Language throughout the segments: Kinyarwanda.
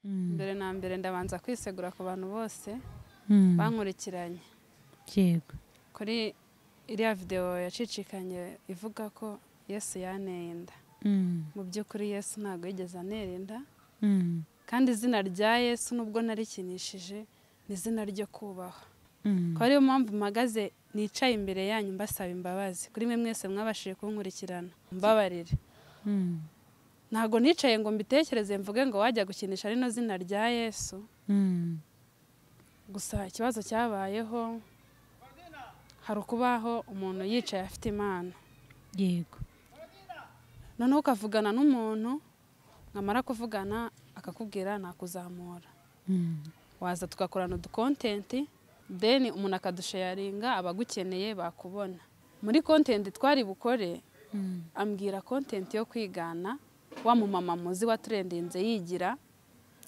mbere na mbere ndabanza kwisegura ku bantu bose bankurikiranye yego kuri iriya video yacicikanye ivuga ko Yesu yaneye inda. Mu by'ukuri Yesu ntago yigeze anera inda, kandi izina rya Yesu nubwo narikinishije ni izina ryo kubaha. Ko ariyo mpamvu mpagaze nicaye imbere yanyu mbasaba imbabazi kuri mwe mwese mwabashije kunkurikirana, mbabarire. Ntago nicaye ngo mbitekereze mvuge ngo wajya gukinisha rino zina rya Yesu. Gusa ikibazo cyabayeho hari ukubaho umuntu yicaye afite Imana. yego Noneho ukavugana n'umuntu, nkamara kuvugana akakubwira nakuzamura. Waza tugakorana udukontenti, then umuntu akadusharinga abagukeneye bakubona. Muri kontenti twari bukore, ambwira kontenti yo kwigana wa mumama muzi wa trendinze yigira.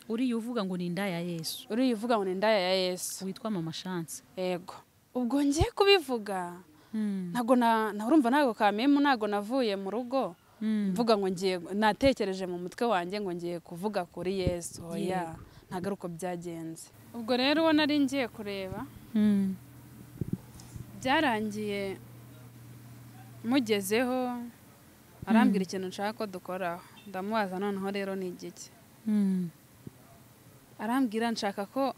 uriya uvuga ngo ni inda ya Yesu, Uriya uvuga ngo ni indaya ya Yesu witwa Mama Chance. Ego. Ubwo ngiye kubivuga ntago urumva ntago kamemu ntago navuye mu rugo mvuga ngo ngiye natekereje mu mutwe wanjye ngo ngiye kuvuga kuri Yesu. Oya, ntago ari uko byagenze. Ubwo rero uwo nari ngiye kureba byarangiye mugezeho arambwira ikintu nshaka ko dukoraho. Ndamubaza noneho rero ni igiki. Arambwira nshaka ko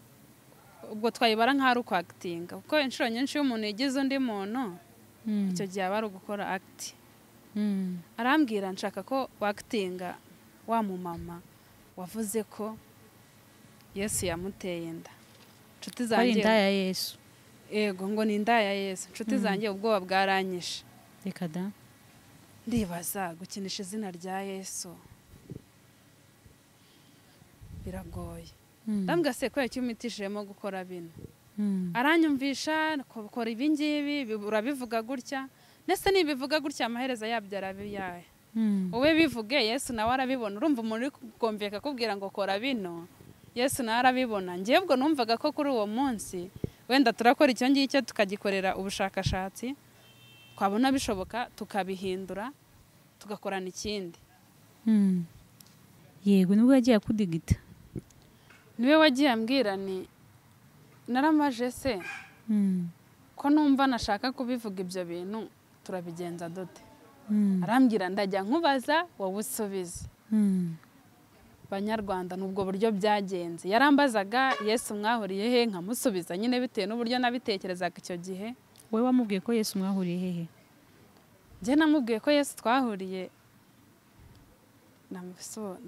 ubwo twayibara nk'ari uko actinga, kuko inshuro nyinshi iyo umuntu yigize undi muntu icyo gihe aba ari ugukora act. Arambwira nshaka ko actinga wa mumama wavuze ko Yesu yamuteye inda. Nshuti zanjye inda ya Yesu. Ego, ngo ni inda ya Yesu. Nshuti zanjye ubwoba bwaranyishe. Reka da. Ndibaza gukinisha izina rya Yesu biragoye. Ndambwa se ko yacyumitishemo gukora bino. Aranyumvisha gukora ibi ngibi urabivuga gutya. Nese nibivuga gutya amaherezo yabyo arabiyaye. Wowe bivuge Yesu nawe arabibona. Urumva umuntu uri kukomveka kubwira ngo kora bino, Yesu nawe arabibona. Ngiye ubwo numvaga ko kuri uwo munsi wenda turakora icyo ngicyo tukagikorera ubushakashatsi, twabona bishoboka tukabihindura tugakorana ikindi. Yego, nubwo yagiye kudigita. Niwe wagiye ambwira ni naramaje se ko numva nashaka kubivuga ibyo bintu turabigenza dote. Arambwira ndajya nkubaza wowe usubize. Banyarwanda nubwo buryo byagenze. Yarambazaga Yesu mwahuriye he, nkamusubiza nyine bitewe n'uburyo nabitekerezaga icyo gihe. Wowe wamubwiye ko Yesu mwahuriye hehe? Nje namubwiye ko Yesu twahuriye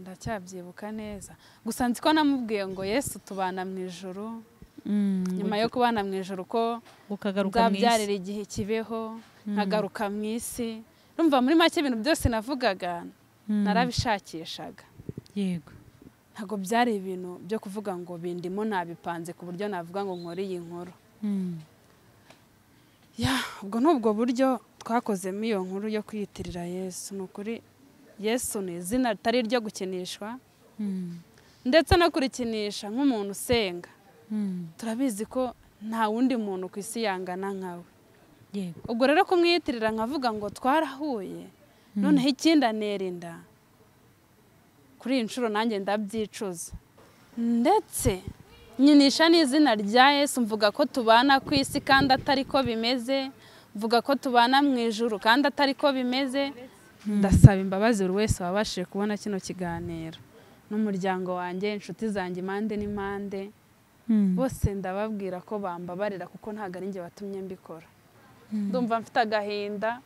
ndacyabyibuka neza. Gusa nzi ko namubwiye ngo Yesu tubana mu ijuru. Nyuma yo kubana mu ijuru ko ukagaruka mu isi, nzabyarira igihe kibeho nkagaruka mu isi. Numva muri make ibintu byose navugaga narabishakishaga. Yego. Ntago byari ibintu byo kuvuga ngo bindimo nabipanze ku buryo navuga ngo nkore iyi nkuru. Ubwo nubwo buryo twakozemo iyo nkuru yo kwiyitirira Yesu. Nukuri Yesu ni izina ritari ryo gukinishwa, ndetse no kurikinisha nk'umuntu usenga. Turabizi ko nta wundi muntu ku isi yangana nkawe. Yego. Ubwo rero kumwiyitirira nkavuga ngo twarahuye, noneho ikindi anera inda, kuri iyi nshuro nanjye ndabyicuza. Ndetse nyinisha n'izina rya Yesu, mvuga ko tubana ku isi kandi atari ko bimeze, mvuga ko tubana mu ijuru kandi atari ko bimeze. Ndasaba imbabazi buri wese wabashije kubona kino kiganiro, n'umuryango wanjye, inshuti zanjye impande n'impande, bose ndababwira ko bambabarira kuko ntago ari njye watumye mbikora. Ndumva mfite agahinda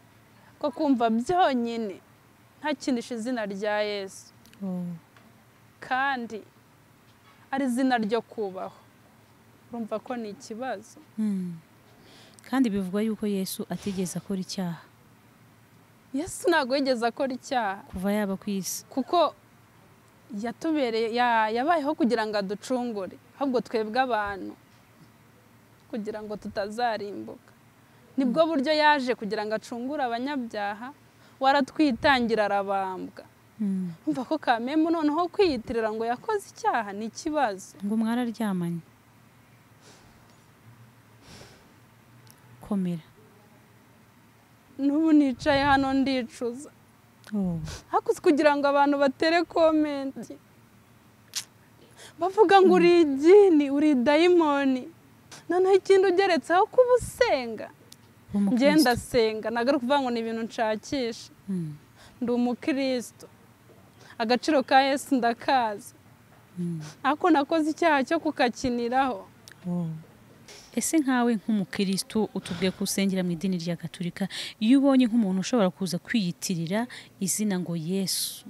ko kumva byonyine ntakinisha izina rya Yesu, kandi ari izina ryo kubaho. Urumva ko ni ikibazo. Kandi bivugwa yuko Yesu atigeze akora icyaha. Yesu ntago yigeze akora icyaha kuva yaba ku isi, kuko yatubereye yabayeho kugira ngo aducungure, ahubwo twebwe abantu kugira ngo tutazarimbuka. Nibwo buryo yaje kugira ngo acungure abanyabyaha, waratwitangira arabambwa. Umva ko kamemu noneho kwiyitirira ngo yakoze icyaha ni ikibazo. ngo mwararyamanye. Komera. N'ubu nicaye hano ndicuza. Hakuze kugira ngo abantu batere komenti. bavuga ngo uri igini uri dayimoni noneho ikindi ugeretseho kuba usenga ngenda senga ntabwo ari kuvuga ngo ni ibintu nshakisha ndi umukristo agaciro ka Yesu ndakazi ariko nakoze icyaha cyo kukakiniraho. Ese nkawe nk'umukristo utubwiye ko usengera mu idini rya Gatolika, iyo ubonye nk'umuntu ushobora kuza kwiyitirira izina ngo Yesu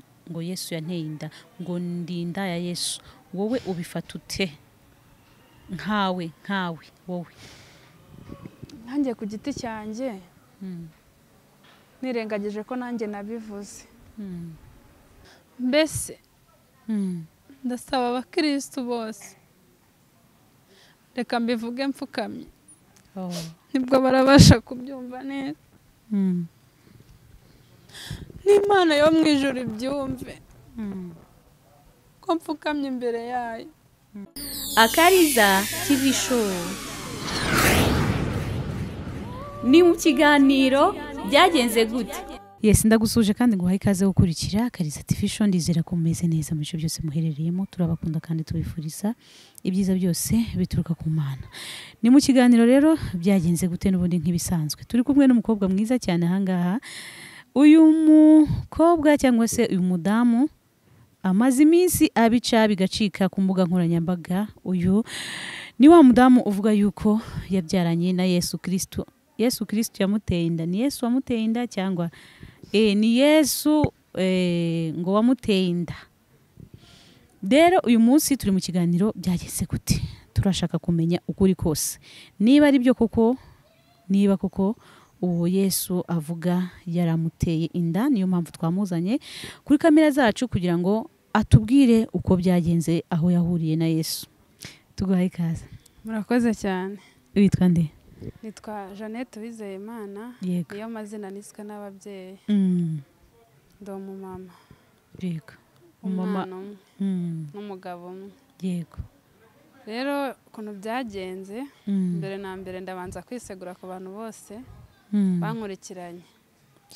yanteye inda, ngo ndi inda ya Yesu, wowe ubifata ute? nkawe wowe nanjye ku giti cyanjye nirengagije ko nanjye nabivuze. Mbese ndasaba abakristo bose reka mbivuge mfukamye nibwo barabasha kubyumva neza. n'Imana yo mu ijuru ibyumve ko mfukamye imbere yayo. Akariza TV show ni mu kiganiro byagenze gute. Yes, ndagusuje kandi nguhaye ikaze gukurikira Akariza TV show. Ndizera ko mumeze neza mu bice byose muherereyemo, turabakunda kandi tubifuriza ibyiza byose bituruka ku Mana. Ni mu kiganiro rero byagenze gute n'ubundi nk'ibisanzwe. Turi kumwe n'umukobwa mwiza cyane ahangaha. Uyu mukobwa cyangwa se uyu mudamu amaze iminsi abica bigacika ku mbuga nkoranyambaga. Uyu ni wa mudamu uvuga yuko yabyaranye na Yesu Kristo. Yesu Kristo yamuteye inda. Ni Yesu wamuteye inda cyangwa ni Yesu ngo wamuteye inda? Rero uyu munsi turi mu kiganiro byagenze gute. Turashaka kumenya ukuri kose. Niba ari byo koko, niba koko uwo Yesu avuga yaramuteye inda, niyo mpamvu twamuzanye kuri kamera zacu kugira ngo atubwire uko byagenze aho yahuriye na Yesu. Tuguhaye ikaze. Murakoze cyane. Witwa nde? Nitwa Jeannette Uwizeyimana. Niyo mazina niswe n'ababyeyi. Ndi umumama. Yego. Umwana n'umugabo umwe. Yego. Rero ukuntu byagenze, mbere na mbere ndabanza kwisegura ku bantu bose bankurikiranye.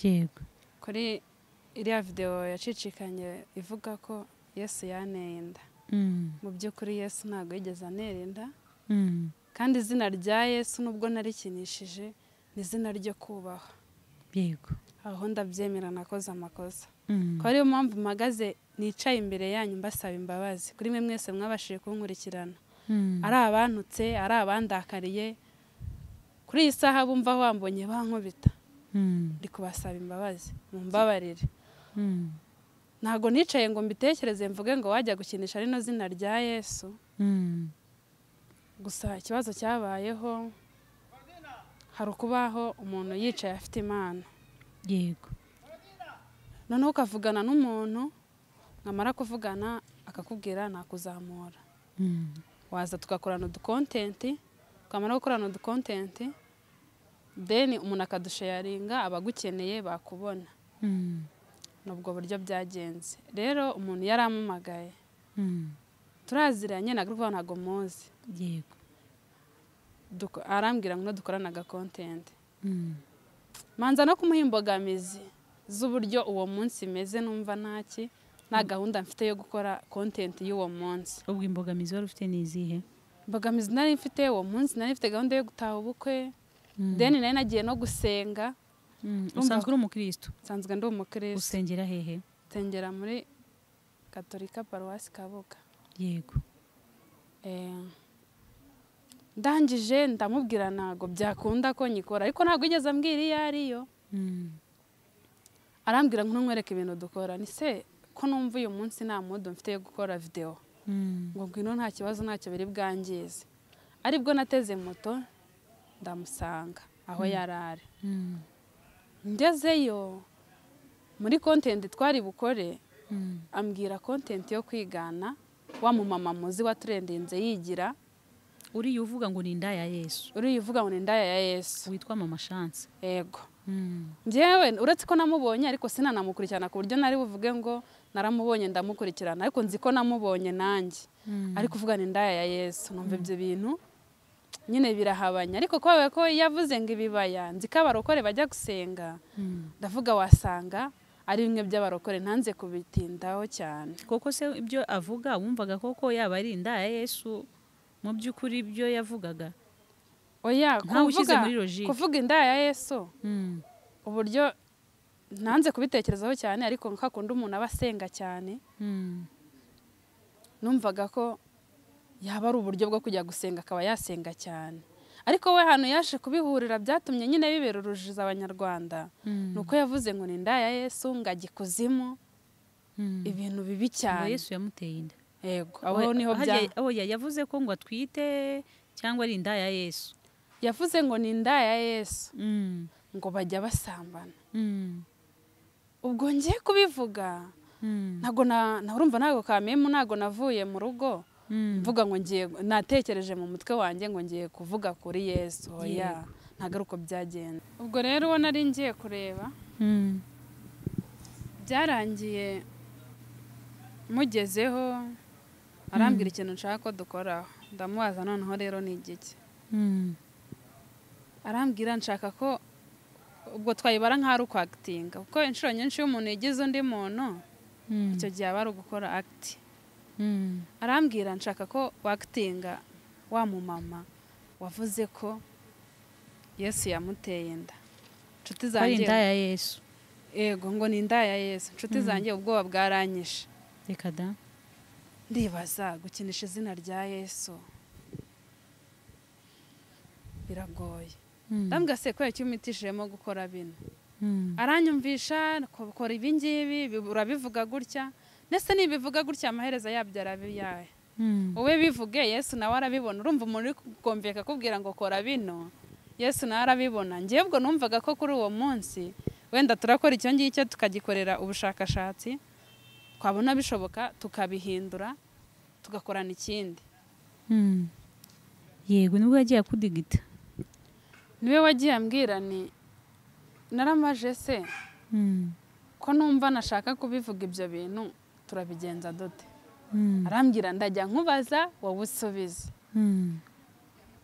Yego. Kuri iriya video yacicikanye ivuga ko Yesu yanteye inda. Mu by'ukuri Yesu ntabwo yigeze antera inda. Kandi izina rya Yesu nubwo narikinishije ni izina ryo kubaha. Yego. Aho ndabyemera nakoze amakosa. Ko ariyo mpamvu mpagaze nicaye imbere yanyu mbasaba imbabazi kuri mwe mwese mwabashije kunkurikirana. Ari abantutse, ari abandakariye, kuri iyi saha bumva wambonye bankubita. Ndi kubasaba imbabazi mumbabarire. Ntago nicaye ngo mbitekereze mvuge ngo wajya gukinisha rino zina rya Yesu. Gusa ikibazo cyabayeho hari ukubaho umuntu yicaye afite Imana. Yego. Noneho ukavugana n'umuntu nkamara kuvugana akakubwira nakuzamura. Waza tugakorana udukontenti, twamara gukorana udukontenti then umuntu akadusharinga abagukeneye bakubona. Nubwo buryo byagenze. Rero umuntu yaramumagaye. Turaziranye nagruva ntago muzi. Yego. Arambwira ngo dukorana agakontenti. Manza no kumuha imbogamizi z'uburyo uwo munsi meze numva nta gahunda mfite yo gukora content y'uwo munsi. Ubwo imbogamizi wari ufite ni izihe? Imbogamizi nari mfite uwo munsi nari mfite gahunda yo gutaha ubukwe. Then nari nagiye no gusenga. Usanzwe uri umukristo? Sanzwe ndi umukristo. Usengera hehe? Nsengera muri Gatolika Paruwasi Kabuga. Yego. Ndangije ndamubwira ntago byakunda ko nyikora ariko ntago igeze ambwira iyo ariyo. Arambwira ngo nkwereke ibintu dukora. Ni se ko numva uyu munsi nta modo mfite yo gukora video. Ngo ngwino nta kibazo ntacyo biri bwangize. Aribwo nateze moto ndamusanga aho yarari. Ngezeyo muri content twari bukore ambwira content yo kwigana wa mumama muzi waturendinze yigira. Uri yuvuga ngo ni inda ya Yesu. Uri yuvuga ngo ni inda ya Yesu. Witwa Mama Chance. Yego. Njyewe uretse ko namubonye ariko sinanamukurikirana ku buryo nari buvuge ngo naramubonye ndamukurikirana ariko nzi ko namubonye nanjye. Ariko uvuga ni inda ya Yesu numva ibyo bintu nyine birahabanya ariko ko yavuze ngo ibibaya nzi ko abarokore bajya gusenga. Ndavuga wasanga ari bimwe by'abarokore ntanze kubitindaho cyane. koko se ibyo avuga wumvaga koko yaba ari inda ya Yesu mu by'ukuri ibyo yavugaga? Oya, Ntawe ushyize muri logique. kuvuga inda ya Yesu uburyo ntanze kubitekerezaho cyane, ariko nkakunda umuntu aba asenga cyane numvaga ko yaba ari uburyo bwo kujya gusenga akaba yasenga cyane. Ariko we hano yaje kubihurira byatumye nyine bibera urujiza abanyarwanda, nuko yavuze ngo ni inda ya Yesu, ngajya ikuzimu, ibintu bibi ngo cyane. Yesu yamuteye inda. Yego, aho niho oya yavuze ko ngo atwite cyangwa ari inda ya Yesu? yavuze ngo ni inda ya Yesu, ngo bajya basambana. Ubwo ngiye kubivuga ntago urumva ntago kamemu, ntago navuye mu rugo mvuga ngo ngiye natekereje mu mutwe wanjye ngo ngiye kuvuga kuri Yesu. Oya, ntago ari uko byagenda. Ubwo rero uwo nari ngiye kureba byarangiye mugezeho arambwira ikintu nshaka ko dukoraho. Ndamubaza noneho rero ni igiki. Arambwira nshaka ko ubwo twayibara nk'aho ari ukwakitinga, kuko inshuro nyinshi iyo umuntu yigize undi muntu icyo gihe aba ari ugukora akiti. Arambwira nshaka ko wakitinga wa mumama wavuze ko Yesu yamuteye inda. Inshuti zanjye, inda ya Yesu. Yego, ngo ni inda ya Yesu. Inshuti zanjye ubwoba bwaranyishe. Reka da. Ndibaza gukinisha izina rya Yesu biragoye. Ndambwa se ko yacyumitishijemo gukora bino. Aranyumvisha gukora ibi ngibi, urabivuga gutya. Nese nibivuga gutya amaherezo yabyo arabiyaye. Wowe bivuge, Yesu nawe arabibona. Urumva umuntu uri kukumvika akubwira ngo kora bino, Yesu nawe arabibona. Ngiye ubwo numvaga ko kuri uwo munsi wenda turakora icyo ngicyo tukagikorera ubushakashatsi, twabona bishoboka tukabihindura tugakorana ikindi. Yego, nubwo yagiye akudigita. Niwe wagiye ambwira ni naramaje se ko numva nashaka kubivuga ibyo bintu turabigenza dote. Arambwira ndajya nkubaza wowe usubize.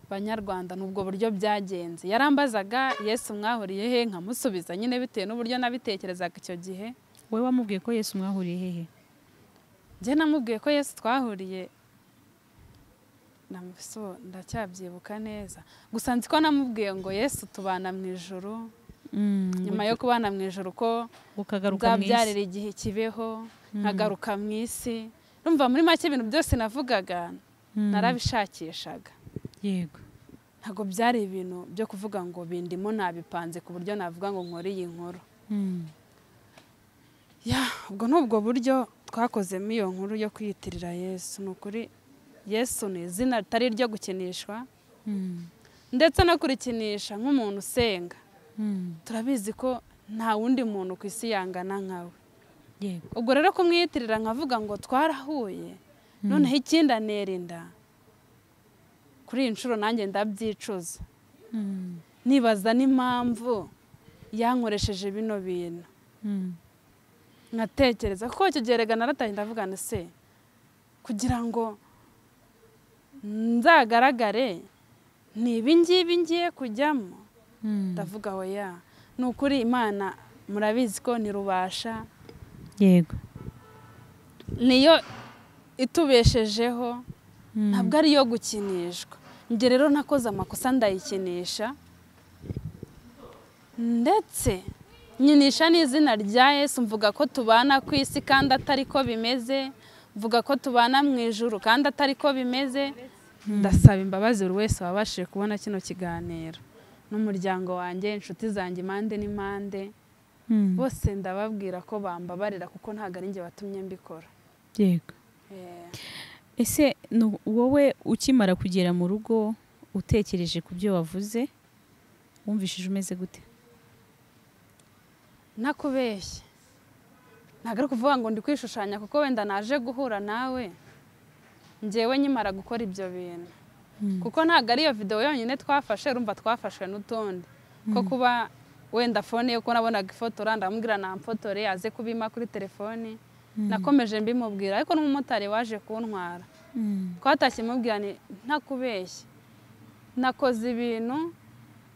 Banyarwanda nubwo buryo byagenze. Yarambazaga Yesu mwahuriye he, nkamusubiza nyine bitewe n'uburyo nabitekerezaga icyo gihe. Wowe wamubwiye ko Yesu mwahuriye hehe? Njye namubwiye ko Yesu twahuriye ndacyabyibuka neza. Gusa nzi ko namubwiye ngo Yesu tubana mu ijuru. Nyuma yo kubana mu ijuru ko ukagaruka mu isi, byarira igihe kibeho nkagaruka mu isi. Urumva muri make ibintu byose navugaga narabishakishaga. Yego, ntago byari ibintu byo kuvuga ngo bindimo nabipanze ku buryo navuga ngo nkore iyi nkuru. Ubwo n'ubwo buryo twakozemo iyo nkuru yo kwiyitirira Yesu. Ni ukuri Yesu ni izina ritari ryo gukinishwa, ndetse no kurikinisha nk'umuntu usenga. Turabizi ko nta wundi muntu ku isi yangana nkawe. Ubwo rero kumwiyitirira nkavuga ngo twarahuye, noneho ikindi anerinda, kuri iyi nshuro nanjye ndabyicuza. Nibaza n'impamvu yankoresheje bino bintu. Nkatekereza ko icyo gihe rega narataye ndavuga ngo se kugira ngo nzagaragare ni ibi ngibi ngiye kujyamo. Ndavuga oya, ni ukuri Imana murabizi ko ntirubasha. Yego, niyo itubeshejeho, ntabwo ari iyo gukinishwa. Njye rero nakoze amakosa ndayikinisha, ndetse nyinisha n'izina rya Yesu. Mvuga ko tubana ku isi kandi atari ko bimeze. Mvuga ko tubana mu ijuru kandi atari ko bimeze. Ndasaba imbabazi buri wese wabashije kubona kino kiganiro, n'umuryango wanjye, inshuti zanjye impande n'impande, bose ndababwira ko bambabarira kuko ntabwo ari njye watumye mbikora. Yego. Ese wowe ukimara kugera mu rugo utekereje ku byo wavuze, wumvishije umeze gute? Nakubeshye, ntabwo ari kuvuga ngo ndi kwishushanya kuko wenda naje guhura nawe njyewe nyimara gukora ibyo bintu, kuko ntabwo ari iyo video yonyine twafashe. Urumva twafashwe n'utundi ko kuba wenda fone yo ko nabonaga ifoto ndamubwira namfotore aze kubima kuri telefone. Nakomeje mbimubwira, ariko n'umumotari waje kuntwara twatashye mubwira ntakubeshye nakoze ibintu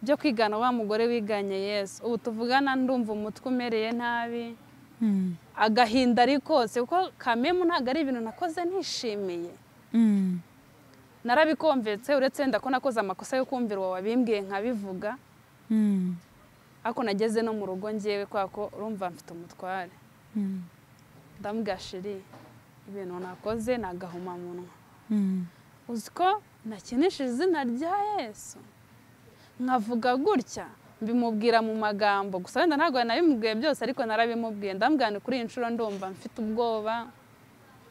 byo kwigana wa mugore wiganye Yesu. Ubu tuvugana ndumva umutwe umereye nabi, agahinda ari kose kuko kamemu ntabwo ari ibintu nakoze nishimiye. Narabikomvetse uretse wenda ko nakoze amakosa yo kumvira uwo wabimbwiye nkabivuga. Ariko nageze no mu rugo ngewe kwa ko urumva mfite umutware. Ndambwira sheri ibintu nakoze nagahuma munwa. Uziko nakinishije izina rya Yesu. Nkavuga gutya mbimubwira mu magambo gusa wenda ntabwo nabimubwiye byose ariko narabimubwiye. Ndambwira kuri iyi nshuro ndumva mfite ubwoba.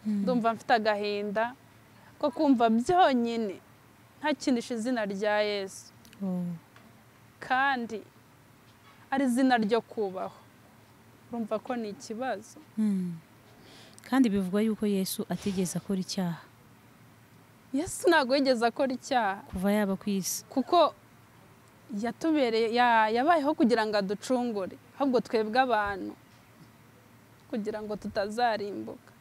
Ndumva mfite agahinda ko kumva byonyine ntakinisha izina rya Yesu. Kandi ari izina ryo kubaho. Urumva ko ni ikibazo. Kandi bivugwa yuko Yesu atigeze akora icyaha. Yesu ntabwo yigeze akora icyaha kuva yaba ku isi, kuko yatubereye yabayeho kugira ngo aducungure, ahubwo twebwe abantu kugira ngo tutazarimbuka.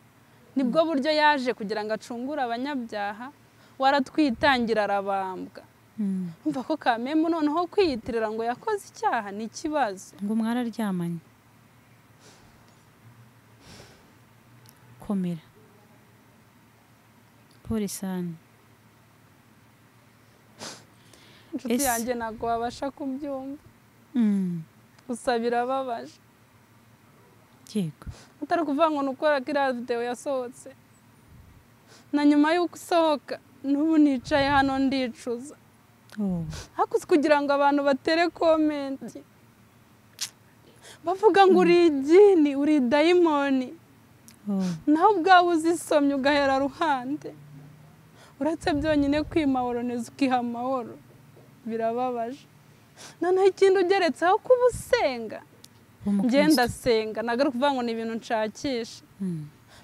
Nibwo buryo yaje kugira ngo acungure abanyabyaha, waratwitangira arabambwa. Umva ko kamemu noneho kwiyitirira ngo yakoze icyaha ni ikibazo. ngo mwararyamanye. Komera. Pole sana. Inshuti yanjye ntabwo wabasha kubyumva. Gusa birababaje. Yego. Utari kuvuga ngo nukora kiriya video yasohotse. Na nyuma y'uko isohoka n'ubu nicaye hano ndicuza. Hakuze kugira ngo abantu batere komenti. Bavuga ngo uri igini, uri dayimoni. Naho ubwawe uzisomye ugahera ruhande. Uretse byonyine kwimahoroniza ukiha amahoro. Birababaje. Noneho ikindi ugeretseho kuba usenga. Ngenda senga nagaruka kuvuga ngo ni ibintu nshakisha.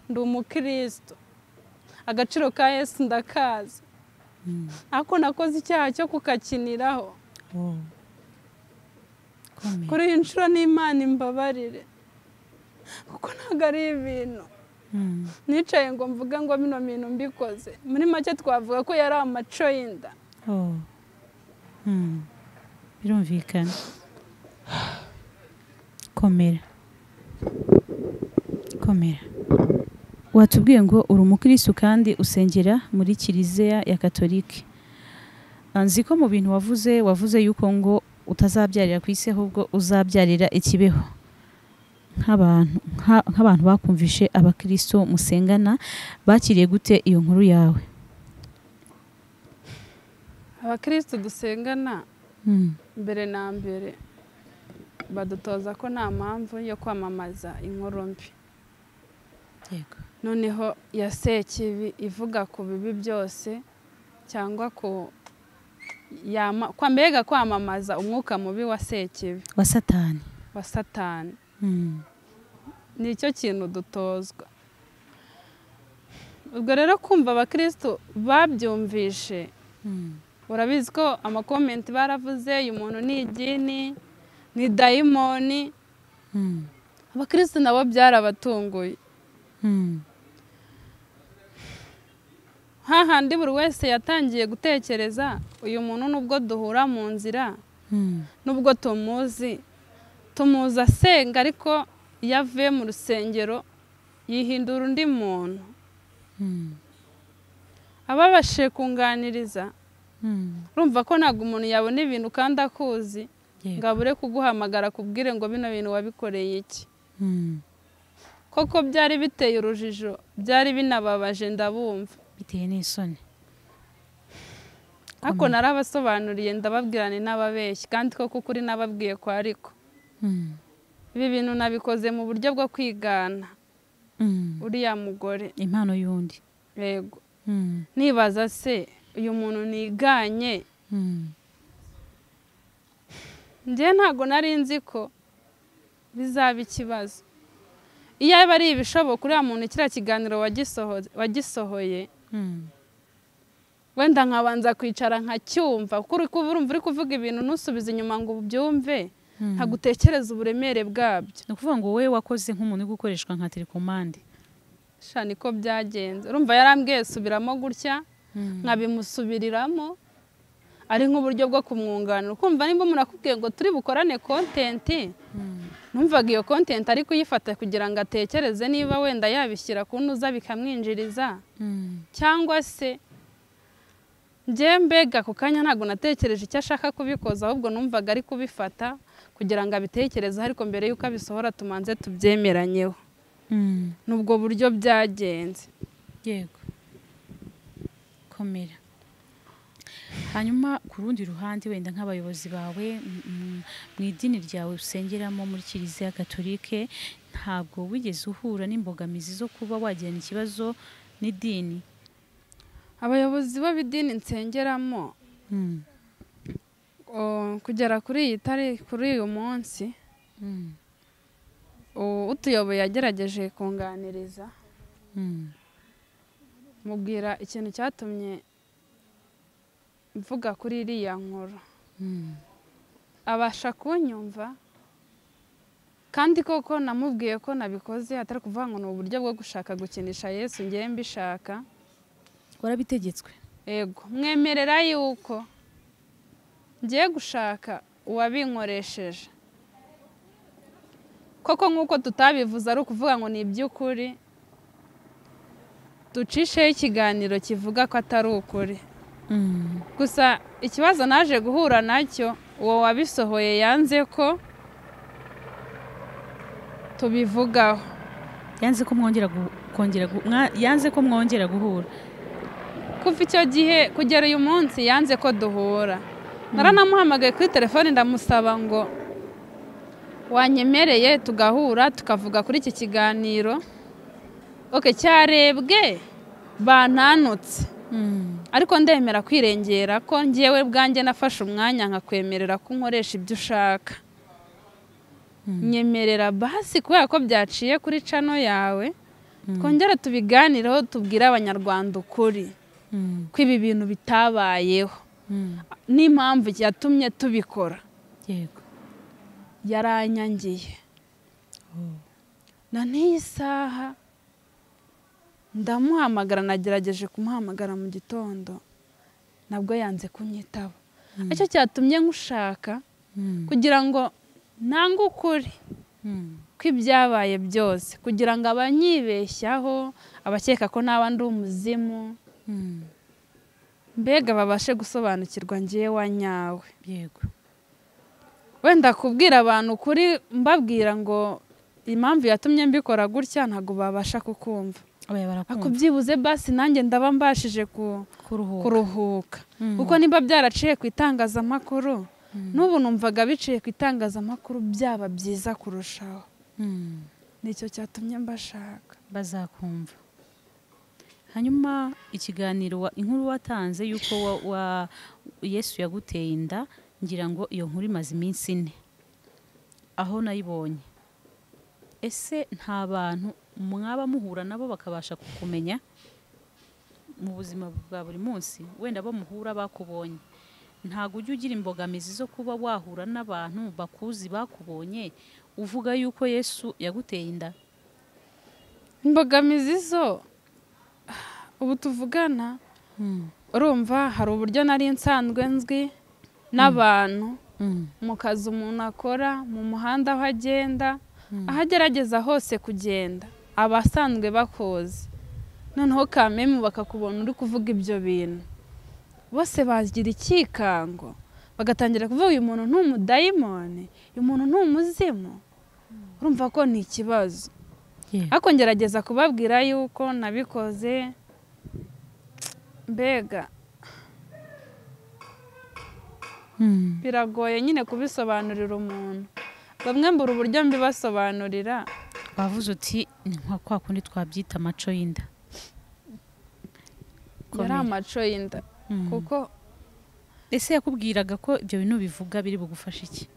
Ndi umukristo. Agaciro ka Yesu ndakaza. Ako nakoze icyaha cyo kukakiniraho. Kuri iyi nshuro n'Imana imbabarire. Kuko ntabwo ari ibintu nicaye ngo mvuga ngo bino bintu mbikoze. Muri make twavuga ko yari amaco y'inda. Birumvikana. Komera. Komera. Watubwiye ngo uri umukristo kandi usengera muri kiliziya ya Katolike. Anzi ko mu bintu wavuze yuko ngo utazabyarira ku isi ahubwo uzabyarira ikibeho. Nk'abantu bakumvishe abakristo musengana bakiriye gute iyo nkuru yawe? Abakristo dusengana mbere na mbere badutoza ko nta mpamvu yo kwamamaza inkuru mbi. Yego. Noneho ya Sekibi ivuga ku bibi byose cyangwa kwa mbega kwamamaza umwuka mubi wa Sekibi, wa Satani. Wa Satani. Nicyo kintu dutozwa. Ubwo rero kumva abakristo babyumvishe. Urabizi ko amakomenti baravuze uyu muntu ni igini, ni dayimoni. Abakristo nabo byarabatunguye. Hahandi buri wese yatangiye gutekereza uyu muntu nubwo duhura mu nzira, nubwo tumuzi asenga, ariko iyo avuye mu rusengero yihindura undi muntu. Ababashe kunganiriza. Urumva ko ntabwo umuntu yabona ibintu kandi akuzi ngo abure kuguhamagara kubwire ngo bino bintu wabikoreye iki. Koko byari biteye urujijo, byari binababaje ndabumva. Biteye n'isoni. Ako narabasobanuriye ndababwirane n'ababeshyi kandi koko kuri nababwiye ko ariko. Ibi bintu nabikoze mu buryo bwo kwigana. Uriya mugore. Impano y'undi. Yego. Nibaza se uyu muntu niganye. Njye ntago nari nzi ko bizaba ikibazo. Iyo aba ari ibishoboka uriya muntu kiriya kiganiro wagisohoye. Wenda nkabanza kwicara nkacyumva kuko urumva uri kuvuga ibintu nusubiza inyuma ngo ubyumve ntagutekereza uburemere bwabyo. No kuvuga ngo wowe wakoze nk'umuntu uri gukoreshwa nka telekomande. Sha niko byagenze. Urumva yarambwiye subiramo gutya nkabimusubiriramo ari nk'uburyo bwo kumwunganira. Ukumva nimba umuntu akubwiye ngo turi bukorane content numvaga iyo content ari kuyifata kugira ngo atekereze niba wenda yabishyira kunuza bikamwinjiriza cyangwa se njye mbega ku kanya ntabwo natekereje icyo ashaka kubikoza ahubwo numvaga ari kubifata kugira ngo abitekereze ariko mbere y'uko abisohora tumanze tubyemeranyeho n'ubwo buryo byagenze. Yego, komera. Hanyuma ku rundi ruhande wenda nk'abayobozi bawe mu idini ryawe usengeramo muri Kiliziya Gatolike ntabwo wigeze uhura n'imbogamizi zo kuba wagirana ikibazo n'idini? Abayobozi b'idini nsengeramo kugera kuri uyu munsi utuyoboye yagerageje kunganiriza mubwira ikintu cyatumye mvuga kuri iriya nkuru abasha kunyumva kandi koko namubwiye ko nabikoze atari kuvuga ngo ni uburyo bwo gushaka gukinisha Yesu ngiye mbishaka. Warabitegetswe? Yego, mwemerera yuko ngiye gushaka uwabinkoresheje koko nk'uko tutabivuze ari ukuvuga ngo ni iby'ukuri ducisheho ikiganiro kivuga ko atari ukuri. Gusa ikibazo naje guhura nacyo uwo wabisohoye yanze ko tubivugaho, yanze ko mwongera guhura. Kuva icyo gihe kugera uyu munsi yanze ko duhura. Naranamuhamagaye kuri telefone ndamusaba ngo wanyemereye tugahura tukavuga kuri iki kiganiro cyarebwe bantanutse ariko ndemera kwirengera ko ngiyewe bwanjye nafashe umwanya nkakwemerera ko nkoresha ibyo ushaka. Nyemerera basi kubera ko byaciye kuri cano yawe twongera tubiganireho tubwire abanyarwanda ukuri ko ibi bintu bitabayeho n'impamvu yatumye tubikora. Yego, yaranyangiye na n'iyi saha ndamuhamagara, nagerageje kumuhamagara mu gitondo nabwo yanze kunyitaba. Icyo cyatumye nkushaka kugira ngo nange ukuri ko ibyabaye byose, kugira ngo abanyibeshyaho abakeka ko naba ndi umuzimu mbega babashe gusobanukirwa ngiye wa nyawe. Yego, wenda kubwira abantu ukuri mbabwira ngo impamvu yatumye mbikora gutya ntabwo babasha kukumva. Ako byibuze basi nanjye ndaba mbashije kuruhuka kuko niba byaraciye ku itangazamakuru n'ubu numvaga biciye ku itangazamakuru byaba byiza kurushaho. Nicyo cyatumye mbashaka. Bazakumva. Hanyuma ikiganiro inkuru watanze yuko Yesu yaguteye inda, ngira ngo iyo nkuru imaze iminsi 4 aho nayibonye. Ese nta bantu mwaba muhura nabo bakabasha kukumenya mu buzima bwa buri munsi wenda bo muhura bakubonye? Ntago ujya ugira imbogamizi zo kuba wahura n'abantu bakuzi bakubonye uvuga yuko Yesu yaguteye inda? Imbogamizi zo ubu tuvugana urumva hari uburyo nari nsanzwe nzwi n'abantu mu kazi umuntu akora, mu muhanda aho agenda, aho agerageza hose kugenda abasanzwe bakoze. Noneho kamemu bakakubona uri kuvuga ibyo bintu bose bagira ikikango bagatangira kuvuga uyu muntu n'umudayimoni, uyu muntu n'umuzimu. Urumva ko ni ikibazo. Ariko ngerageza kubabwira yuko nabikoze mbega biragoye nyine kubisobanurira umuntu. Bamwe mbura uburyo mbibasobanurira. Bavuze uti ni nka kwa kundi twabyita amaco y'inda. Yari amaco y'inda kuko ese yakubwiraga ko ibyo bintu bivuga biri bugufasha iki?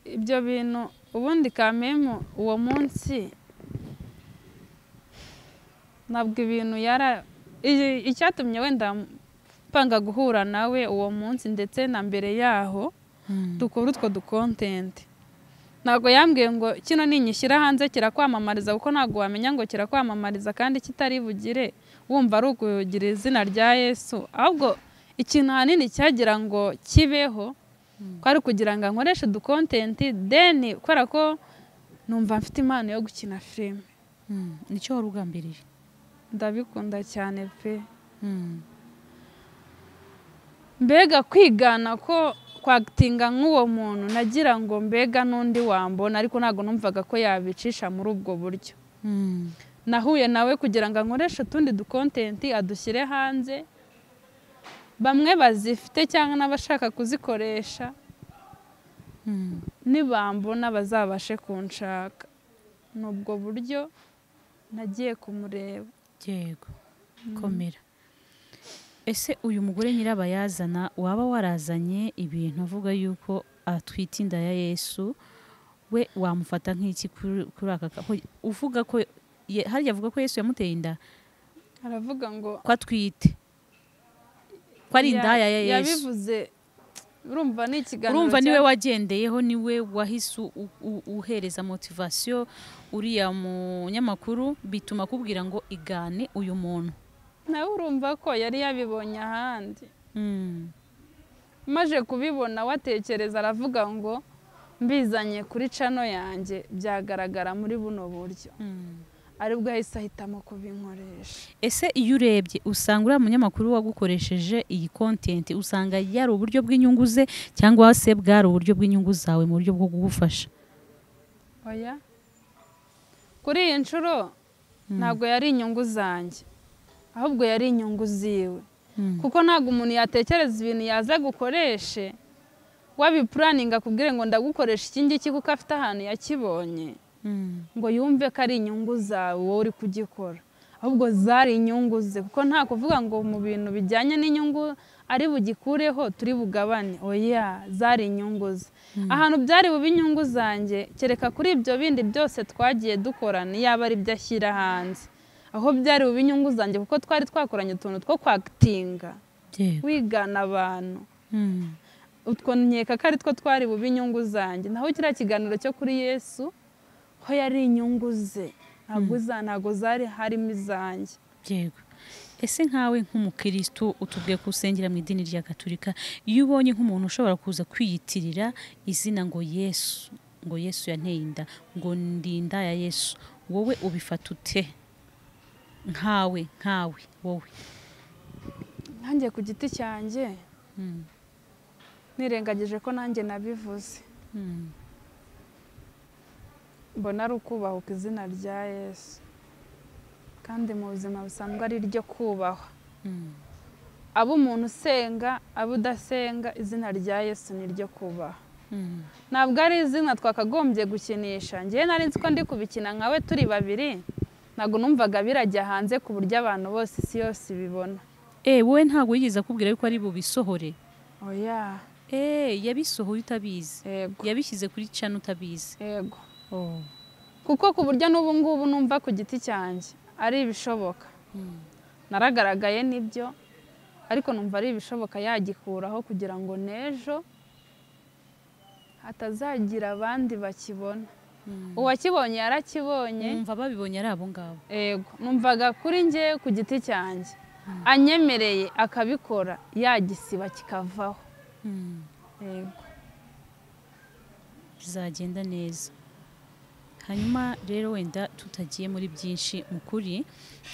Ibyo bintu ubundi kamemu uwo munsi nabwo ibintu icyatumye wenda panga guhura nawe uwo munsi ndetse na mbere yaho dukora utwo dukontenti. Ntabwo yambwiye ngo kino ninyishyira hanze kirakwamamariza kuko ntabwo wamenya ngo kirakwamamariza kandi kitari bugire wumva ari ukugira izina rya Yesu. Ahubwo ikintu hanini cyagira ngo kibeho kwari kugira ngo nkoreshe udukontenti deni kubera ko numva mfite impano yo gukina filime. nicyo wari ugambiriye? Ndabikunda cyane pe. Mbega kwigana ko kwagitinga nk'uwo muntu nagira ngo mbega n'undi wambona, ariko ntabwo numvaga ko yabicisha muri ubwo buryo. Nahuye nawe kugira ngo nkoreshe utundi dukontenti adushyire hanze, bamwe bazifite cyangwa n'abashaka kuzikoresha nibambona bazabashe kunshaka. Nubwo buryo nagiye kumureba. Yego, komera. Ese uyu mugore nyirabayazana waba warazanye ibintu avuga yuko atwite inda ya Yesu, we wamufata nk'iki kuri aka uvuga ko harya avuga ko Yesu yamuteye inda? Aravuga ngo ko atwite, ko ari inda ya Yesu. Yabivuze. Urumva ni ikiganiro. Urumva niwe wagendeyeho, niwe wahise uhereza motivation uriya munyamakuru, bituma kubwira ngo igane uyu muntu. Nawe urumva ko yari yabibonye ahandi. Maje kubibona watekereza, aravuga ngo mbizanye kuri channel yanjye byagaragara muri buno buryo. Aribwo yahise ahitamo kubinkoresha. Ese iyo urebye usanga uriya munyamakuru wagukoresheje iyi content, usanga yari uburyo bw'inyungu ze cyangwa se bwari uburyo bw'inyungu zawe mu buryo bwo kugufasha? Oya, kuri iyi nshuro ntabwo yari inyungu zanjye, ahubwo yari inyungu ziwe. Kuko ntabwo umuntu yatekereza ibintu yaza gukoreshe wabipuraninga kubwire ngo ndagukoresha iki ngiki kuko afite ahantu yakibonye, ngo yumve ko ari inyungu zawe wowe uri kugikora. Ahubwo zari inyungu ze, kuko nta kuvuga ngo mu bintu bijyanye n'inyungu ari bugikureho turi bugabane. Oya, zari inyungu ze. Ahantu byari bube inyungu zanjye, kereka kuri ibyo bindi byose twagiye dukorana yaba ari byo ashyira hanze. Aho byari bube inyungu zanjye kuko twari twakoranye utuntu two kwagitinga, wigana abantu. Utwo nkeka ko ari two twari bube inyungu zanjye. Naho kiriya kiganiro cyo kuri Yesu ho yari inyungu ze, ntabwo zari harimo izanjye. Yego. Ese nkawe nk'umukristo utubwiye ko usengera mu idini rya Gatolika, iyo ubonye nk'umuntu ushobora kuza kwiyitirira izina ngo Yesu yanteye inda, ngo ndi inda ya Yesu, wowe ubifata ute? Nkawe wowe. Nanjye ku giti cyanjye nirengagije ko nanjye nabivuze. Mbona ari ukubahuka izina rya Yesu, kandi mu buzima busanzwe ari ryo kubahwa. Abo umuntu usenga, abo udasenga, izina rya Yesu ni ryo kubaha. Ntabwo ari izina twakagombye gukinisha. Njyewe nari nzi ko ndi kubikina nkawe turi babiri, ntabwo numvaga birajya hanze ku buryo abantu bose isi yose ibibona. Wowe ntabwo yigeze akubwira yuko ari bubisohore? Oya. Yabisohoye utabizi? Yego. Yabishyize kuri channel utabizi? Yego. Kuko ku buryo n'ubu ngubu numva ku giti cyanjye ari ibishoboka. Naragaragaye nibyo, ariko numva ari ibishoboka yagikuraho kugira ngo n'ejo hatazagira abandi bakibona. Uwakibonye yarakibonye. Numva babibonye ari abo ngabo. Yego. Numvaga kuri njye ku giti cyanjye anyemereye akabikora yagisiba kikavaho. Yego. Bizagenda neza. Hanyuma rero wenda tutagiye muri byinshi, mukuri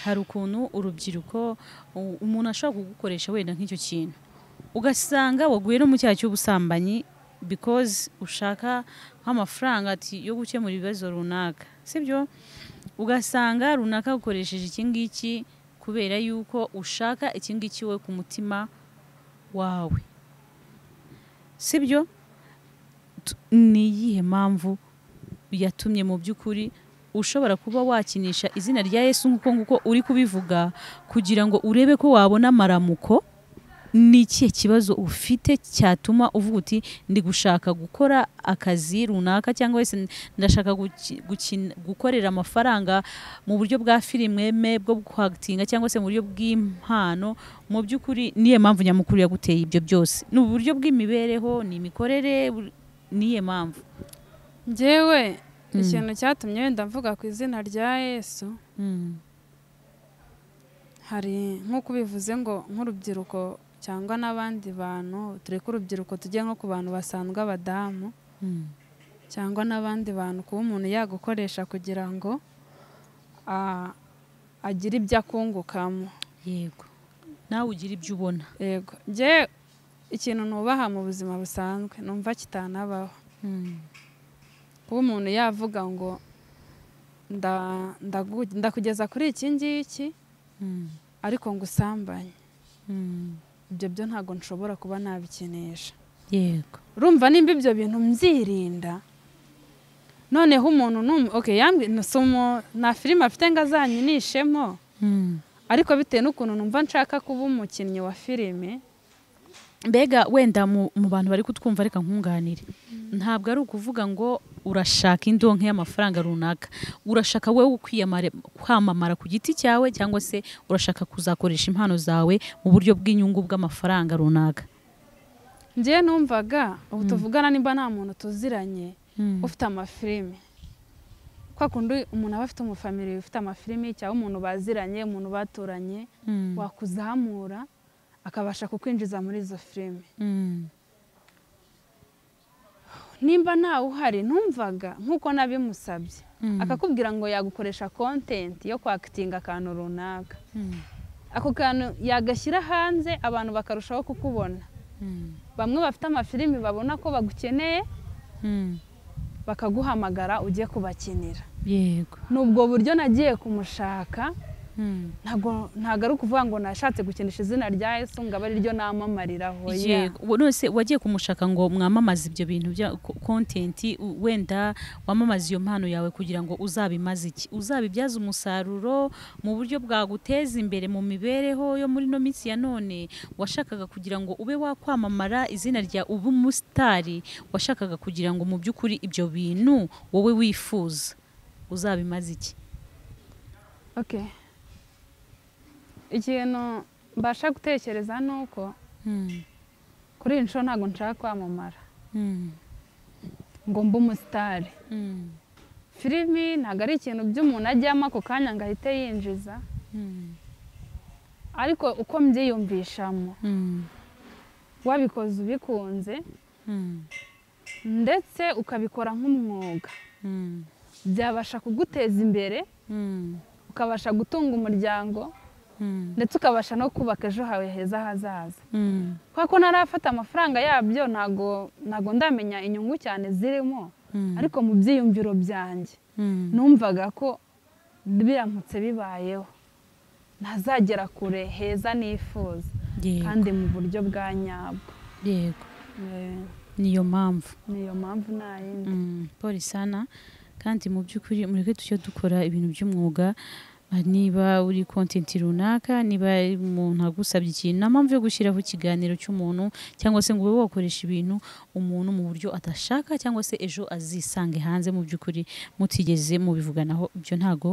hari ukuntu urubyiruko umuntu ashobora kugukoresha wenda nk'icyo kintu, ugasanga waguye no mu cyaha cy'ubusambanyi because ushaka nk'amafaranga ati yo gukemura ibibazo runaka, sibyo? Ugasanga runaka ukoresheje iki ngiki kubera yuko ushaka iki ngiki we ku mutima wawe, sibyo? Ni iyihe mpamvu yatumye mu by'ukuri ushobora kuba wakinisha izina rya Yesu nguko uri kubivuga kugira ngo urebe ko wabona amaramuko? Ni ikihe kibazo ufite cyatuma uvuga uti ndi gushaka gukora akazi runaka, cyangwa wese ndashaka gukorera amafaranga mu buryo bwa filime bwo kwagitinga cyangwa se mu buryo bw'impano? Mu by'ukuri niye mpamvu nyamukuru yaguteye ibyo byose? Ni uburyo bw'imibereho, ni imikorere, niye mpamvu? Njyewe ikintu cyatumye wenda mvuga ku izina rya Yesu, hari nk'uko bivuze ngo nk'urubyiruko cyangwa n'abandi bantu tureke urubyiruko tujye nko ku bantu basanzwe abadamu cyangwa n'abandi bantu kuba umuntu yagukoresha kugira ngo agire ibyo akungukamo. yego nawe ugira ibyo ubona. Yego njye ikintu nubaha mu buzima busanzwe numva kitanabaho kuba umuntu yavuga ngo ndakugeza kuri iki ngiki ariko ngo usambanye, ibyo byo ntabwo nshobora kuba nabikinisha. yego urumva nimba ibyo bintu mbyirinda, noneho umuntu nta filime afite ngo azanyinishemo, ariko bitewe n'ukuntu numva nshaka kuba umukinnyi wa filime. mbega wenda mu bantu bari kutwumva reka nkunganire, ntabwo ari ukuvuga ngo urashaka indonke y'amafaranga runaka, urashaka wowe kwamamara ku giti cyawe cyangwa se urashaka kuzakoresha impano zawe mu buryo bw'inyungu bw'amafaranga runaka. njye numvaga ubu tuvugana nimba nta muntu tuziranye ufite amafilime, kwa kundi umuntu aba afite umufamiliye ufite amafilime cyangwa umuntu baziranye, umuntu baturanye wakuzamura akabasha kukwinjiza muri izo filime. nimba ntawe uhari numvaga nk'uko nabimusabye akakubwira ngo yagukoresha content yo kwakitinga akantu runaka, ako kantu yagashyira hanze abantu bakarushaho kukubona. bamwe bafite amafilime babona ko bagukeneye bakaguhamagara ujye kubakinira. yego nubwo buryo nagiye kumushaka, ntabwo ari ukuvuga ngo nashatse gukinisha izina rya Yesu ngo abe ariryo namamariraho. yego nose wagiye kumushaka ngo mwamamaze ibyo bintu bya content, wenda wamamaza iyo mpano yawe kugira ngo uzabimaze iki, uzabibyaza umusaruro mu buryo bwaguteza imbere mu mibereho yo muri no minsi ya none. washakaga kugira ngo ube wakwamamara izina rya ube umusitari, washakaga kugira ngo mu by'ukuri ibyo bintu wowe wifuza uzabimaze iki? okay, ikintu mbasha gutekereza ni uko kuri iyi nshuro ntabwo nshaka kwamamara ngo mbe umusitari. filimi ntabwo ari ikintu by'umuntu ajyamo ako kanya ngo ahite yinjiza, ariko uko mbyiyumvishamo wabikoze ubikunze ndetse ukabikora nk'umwuga, byabasha kuguteza imbere, ukabasha gutunga umuryango ndetse ukabasha no kubaka ejo hawe heza hazaza. kuko narafata amafaranga yabyo ntago ndamenya inyungu cyane zirimo, ariko mu byiyumviro byanjye numvaga ko biramutse bibayeho ntazagera kure heza nifuza, kandi mu buryo bwa nyabwo. yego niyo mpamvu nta yindi. Polisana kandi mu by'ukuri mureke tujye dukora ibintu by'umwuga. niba uri content runaka, niba umuntu agusabye ikintu, nta mpamvu yo gushyiraho ikiganiro cy'umuntu cyangwa se ngo ube wakoresha ibintu umuntu mu buryo adashaka cyangwa se ejo azisange hanze mu by'ukuri mutigeze mubivuganaho. ibyo ntago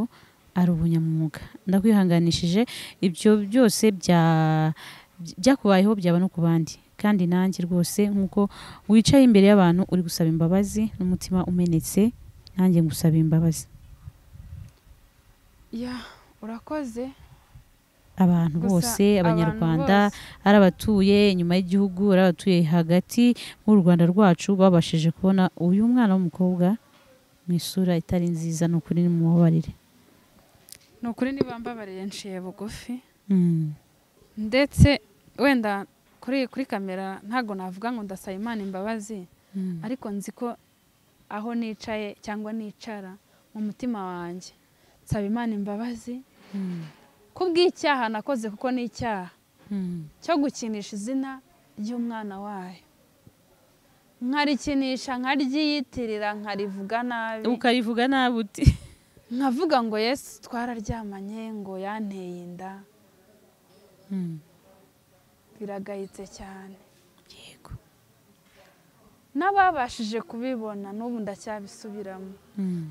ari ubunyamwuga. ndakwihanganishije, ibyo byose byakubayeho byaba no ku bandi, kandi nanjye rwose nk'uko wicaye imbere y'abantu uri gusaba imbabazi n'umutima umenetse, nanjye ngusaba imbabazi. urakoze. abantu bose, abanyarwanda, ari abatuye inyuma y'igihugu, ari abatuye hagati mu Rwanda rwacu, babashije kubona uyu mwana w'umukobwa mu isura itari nziza. ni ukuri nimubabarire. ni ukuri niba mbabariye nciye bugufi, ndetse wenda kuri kamera ntabwo navuga ngo ndasaba Imana imbabazi, ariko nzi ko aho nicaye cyangwa nicara mu mutima wanjye nsaba Imana imbabazi kubw'icyaha nakoze, kuko ni icyaha cyo gukinisha izina ry'umwana wayo, nkarikinisha, nkaryiyitirira, nkarivuga nabi. ukarivuga nabi uti nkavuga ngo Yesu twararyamanye, ngo yanteye inda. biragayitse cyane. yego n'ababashije kubibona n'ubu ndacyabisubiramo.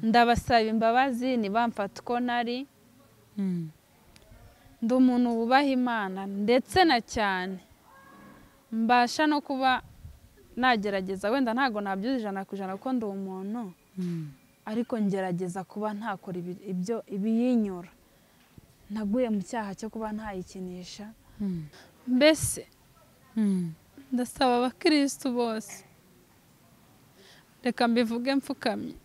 ndabasaba imbabazi nibamfata uko nari. ndi umuntu wubaha Imana, ndetse na cyane mbasha no kuba nagerageza, wenda ntabwo nabyuze 100% ko ndi umuntu, ariko ngerageza kuba ntakora ibiyinyura. naguye mu cyaha cyo kuba ntayikinisha. mbese ndasaba abakirisitu bose reka mbivuge mfukamye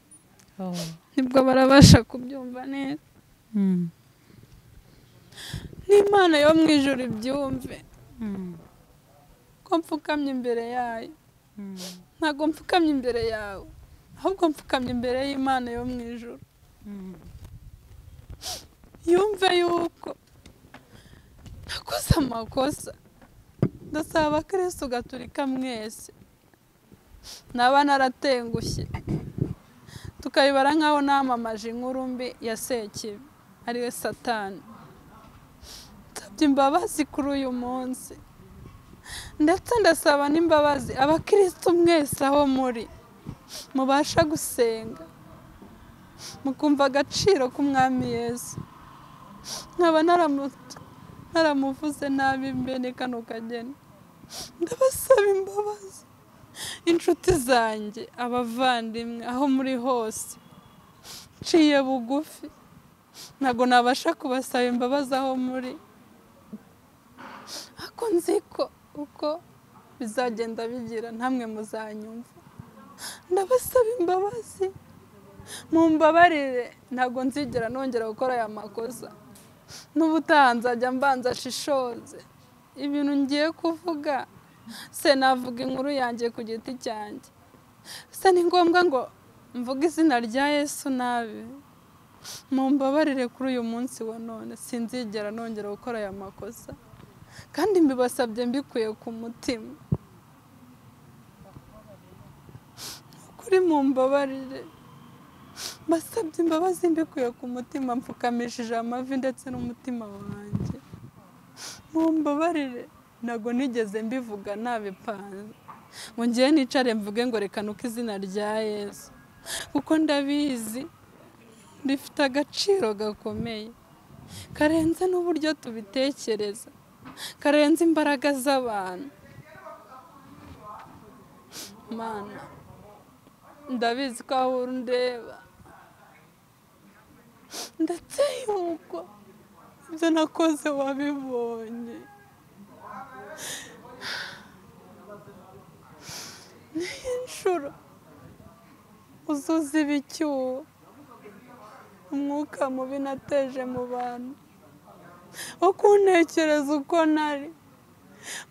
nibwo barabasha kubyumva neza n'Imana yo mu ijuru ibyumve ko mfukamye imbere yayo ntabwo mfukamye imbere yawe ahubwo mfukamye imbere y'Imana yo mu ijuru yumve yuko nakoze amakosa ndasaba abakirisitu gatolika mwese naba naratengushye tukayibara nk'aho namamaje inkuru mbi ya Sekibi ariwe Satani nsabye imbabazi kuri uyu munsi ndetse ndasaba n'imbabazi abakirisitu mwese aho muri mubasha gusenga mukumva agaciro k'umwami Yesu nkaba naramuvuze nabi mbene kano kageni ndabasaba imbabazi inshuti zanjye abavandimwe aho muri hose nciye bugufi ntabwo nabasha kubasaba imbabazi aho muri ako nzi ko uko bizagenda bigira ntamwe muzanyumva ndabasaba imbabazi mumbabarire ntabwo nzigera nongera gukora aya makosa n'ubutaha nzajya mbanza shishoze ibintu ngiye kuvuga se navuga inkuru yanjye ku giti cyanjye se ni ngombwa ngo mvuge izina rya Yesu nabi mumbabarire kuri uyu munsi wa none sinzigera nongera gukora aya makosa kandi mbibasabye mbikuye ku mutima kuri mumbabarire mbasabye imbabazi mbikuye ku mutima mfukamishije amavi ndetse n'umutima wanjye mumbabarire ntabwo nigeze mbivuga nabipanze ngo ngiye nicare mvuge ngo reka nuko izina rya Yesu kuko ndabizi rifite agaciro gakomeye karenze n'uburyo tubitekereza karenze imbaraga z'abantu Mana ndabizi ko aho undeba ndetse yuko ibyo nakoze wabibonye n'inshuro uzuza ibicyuho umwuka mubi nateje mu bantu wo kuntekereza uko nari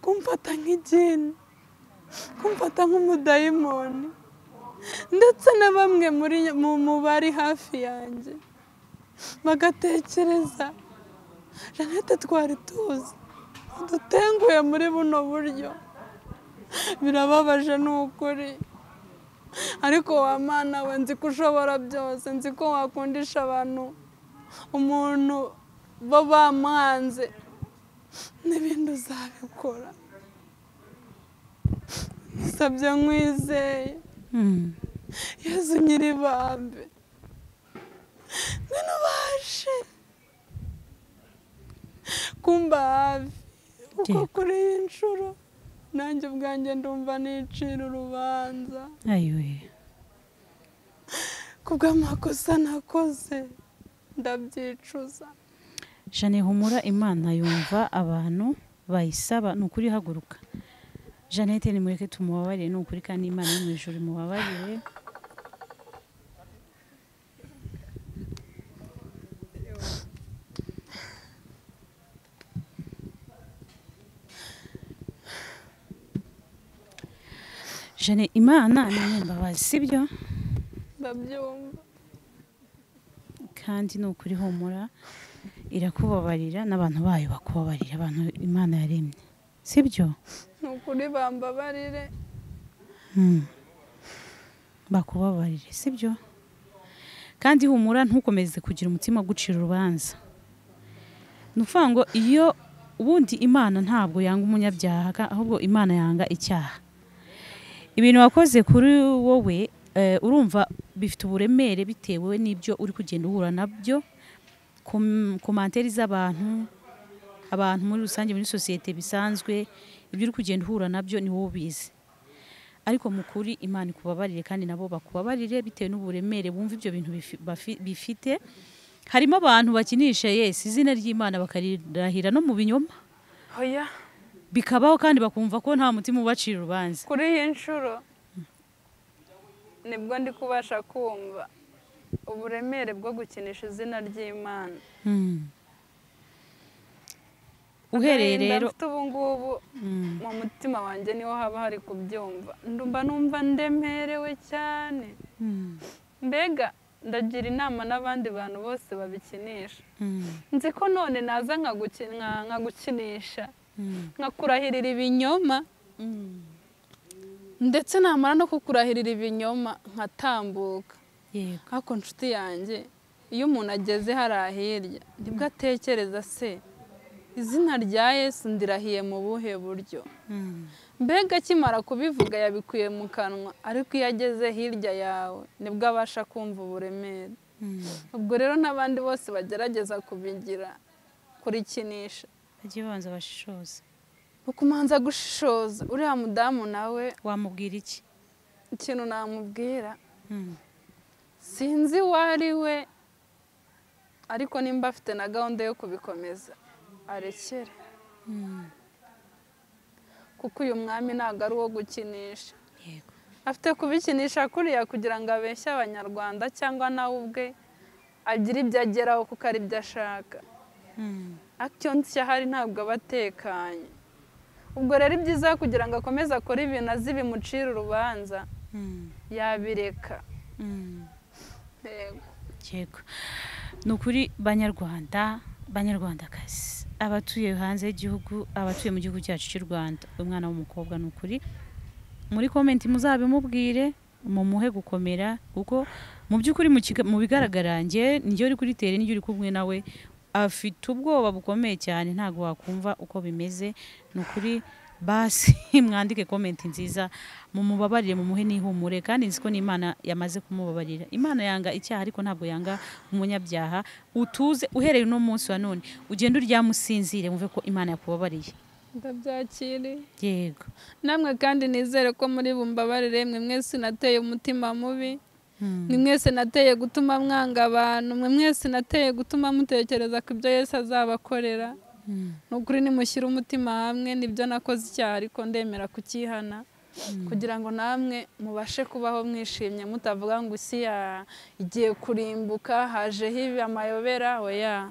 kumfata nk'igini kumfata nk'umudayimoni ndetse na bamwe mu bari hafi yanjye bagatekereza Jeannette twari tuzi dutenguye muri buno buryo birababaje n'ukuri ariko wa Mana we nzi ko ushobora byose nzi ko wakundisha abantu umuntu bo bamwanze n'ibindi uzabikora nsabye nkwizeye Yesu nyiribambe ngwino ubashe kumba hafi uko kuri iyi nshuro nanjye ubwanjye ndumva nicira urubanza kubw'amakosa nakoze ndabyicuza. Jeanne humura Imana yumva abantu bayisaba ni ukuri haguruka. Jeannette nimureke tumubabarire ni ukuri kandi Imana yo mu ijuru imubabarire. Jeanne Imana ni imbabazi sibyo? Ndabyumva. Kandi ni ukuri humura irakubabarira n'abantu bayo bakubabarira abantu Imana yaremye sibyo? Ni ukuri bambabarire. Bakubabarire sibyo? Kandi humura ntukomeze kugira umutima gucira urubanza. Nuvuga ngo iyo ubundi Imana ntabwo yanga umunyabyaha ahubwo Imana yanga icyaha. Ibintu wakoze kuri wowe urumva bifite uburemere bitewe n'ibyo uri kugenda uhura nabyo, komanteri z'abantu, abantu muri rusange muri societe bisanzwe, ibyo uri kugenda uhura nabyo ni wowe ubizi. Ariko mukuri Imana ikubabarire kandi nabo bakubabarire bitewe n'uburemere bumva ibyo bintu bifite. Harimo abantu bakinisha Yesu izina ry'Imana bakarirahira no mu binyoma. Oya. bikabaho kandi bakumva ko nta mutima ubacira urubanza. kuri iyi nshuro nibwo ndi kubasha kumva uburemere bwo gukinisha izina ry'Imana. Uhereye rero mfite ubu ngubu mu mutima wanjye niho haba hari kubyumva, numva ndemerewe cyane. Mbega ndagira inama n'abandi bantu bose babikinisha. Nzi ko none naza nkagukinisha nkakurahirira ibinyoma, ndetse namara no kukurahirira ibinyoma nkatambuka. Ariko nshuti yanjye, iyo umuntu ageze hariya hirya nibwo atekereza, se izina rya Yesu ndirahiye mu buhe buryo? Mbega akimara kubivuga yabikuye mu kanwa, ariko iyo ageze hirya yawe nibwo abasha kumva uburemere. Ubwo rero n'abandi bose bagerageza kubigira kurikinisha, bajye babanza bashishoza. ukumanza gushishoza. Uriya mudamu nawe wamubwira iki? Ikintu namubwira sinzi uwo ari we, ariko nimba afite na gahunda yo kubikomeza arekere, kuko uyu mwami ntabwo ari uwo gukinisha. Afite kubikinisha kuriya kugira ngo abeshye abanyarwanda, cyangwa nawe ubwe agire ibyo ageraho kuko ari byo ashaka. Acyo nshya ntabwo aba atekanye. Ubwo rero ibyiza kugira ngo akomeze akore ibintu azi bimucira urubanza, yabireka. Yego, ni ukuri banyarwandakazi, abatuye hanze y'igihugu, abatuye mu gihugu cyacu cy'u Rwanda, umwana w'umukobwa ni ukuri muri komenti muzabimubwire, mumuhe gukomera, kuko mu by'ukuri mu bigaragara njye uri kuri tere, njye uri kumwe nawe, afite ubwoba bukomeye cyane, ntabwo wakumva uko bimeze. Ni ukuri basi mwandike komenti nziza, mumubabarire, mumuhe n'ihumure, kandi nzi ko n'Imana yamaze kumubabarira. Imana yanga icyaha ariko ntabwo yanga umunyabyaha. Utuze uhereye no munsi wa none, ugenda uryamusinzire, mvuve ko Imana yakubabariye. Ndabyakiriye. Yego, namwe kandi nizere ko muri bumbabarire. Mwe mwese nateye umutima mubi, ni mwese nateye gutuma mwanga abantu, mwe mwese nateye gutuma mutekereza ko ibyo Yesu azabakorera. Nukuri nimushyira umutima hamwe, nibyo nakoze icyaha ariko ndemera kukihana, kugira ngo namwe mubashe kubaho mwishimye, mutavuga ngo isi igiye kurimbuka, hajeho ibi amayobera. Oya,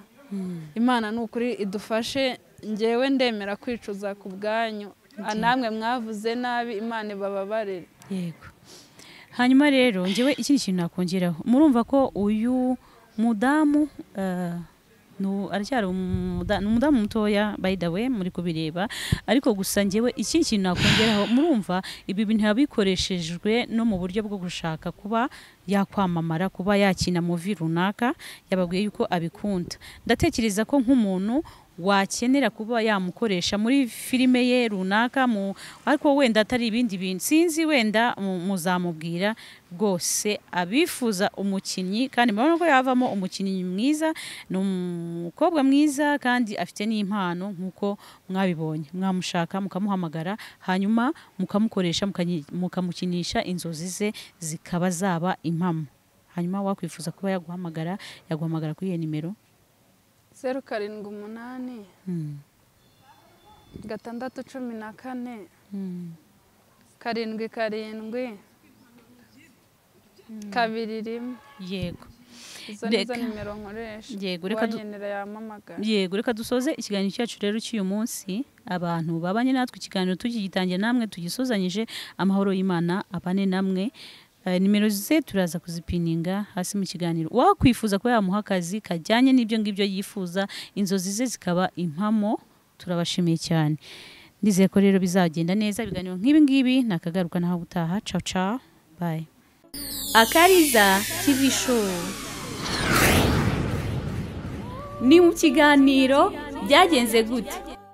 Imana nukuri idufashe. Njyewe ndemera kwicuza ku bwanyu, namwe mwavuze nabi, Imana ibababarire. Yego, hanyuma rero njyewe ikindi kintu nakongeraho, murumva ko uyu mudamu aracyari umudamu mutoya, by the way, muri kubireba, ariko gusa njyewe ikindi kintu nakongeraho, murumva ibi bintu yabikoreshejwe no mu buryo bwo gushaka kuba yakwamamara, kuba yakina movie runaka, yababwiye yuko abikunda. Ndatekereza ko nk'umuntu wakenera kuba yamukoresha muri filime ye runaka, ariko wenda atari ibindi bintu, sinzi, wenda muzamubwira rwose. Abifuza umukinnyi, kandi murabona ko yavamo umukinnyi mwiza, ni umukobwa mwiza kandi afite n'impano nk'uko mwabibonye. Mwamushaka mukamuhamagara, hanyuma mukamukoresha, mukamukinisha, inzozi ze zikaba zaba impamo. Hanyuma wakwifuza kuba yaguhamagara kuri iyo nimero 0788 614 7 2 Yego, izo nizo nimero nkoresha. Yego, reka dusoze ikiganiro cyacu rero cy'uyu munsi. Abantu babanye natwe ikiganiro tukigitangira, namwe tugisozanyije. Amahoro y'Imana abane namwe. Nimero ze turaza kuzipininga hasi mu kiganiro. Wakwifuza ko yamuha akazi kajyanye n'ibyo ngibyo yifuza, inzozi ze zikaba impamo, turabashimiye cyane. Ndizeye ko rero bizagenda neza. Ibiganiro nk'ibi ngibi nakagaruka naho butaha. Ciao ciao, bye. Akariza TV show. Ni mu kiganiro byagenze gute?